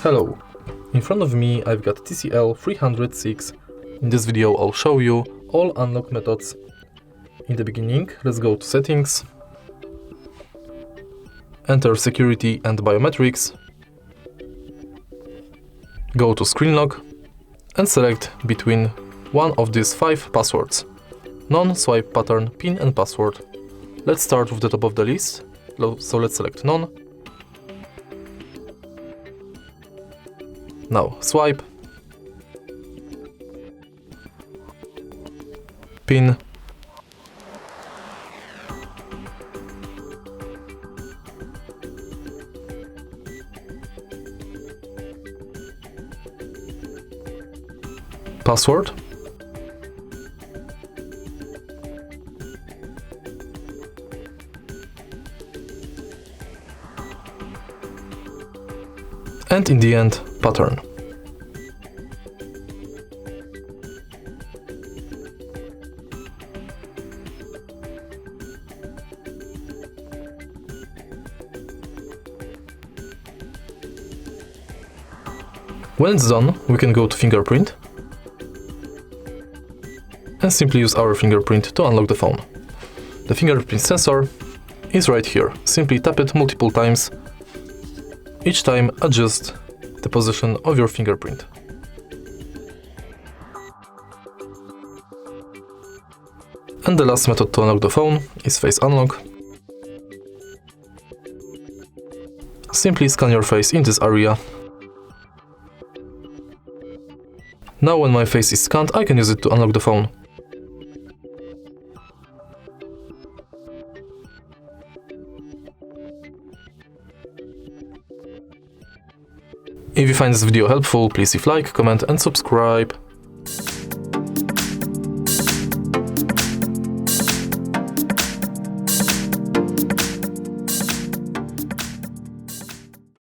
Hello, in front of me I've got TCL 306. In this video I'll show you all unlock methods. In the beginning, let's go to settings, enter security and biometrics, go to screen lock and select between one of these 5 passwords: none, swipe pattern, PIN and password. Let's start with the top of the list, so let's select none. Now swipe, PIN, password, and in the end, pattern. When it's done, we can go to fingerprint and simply use our fingerprint to unlock the phone. The fingerprint sensor is right here. Simply tap it multiple times. Each time adjust the position of your fingerprint. And the last method to unlock the phone is face unlock. Simply scan your face in this area. Now when my face is scanned, I can use it to unlock the phone. If you find this video helpful, please leave a like, comment and subscribe.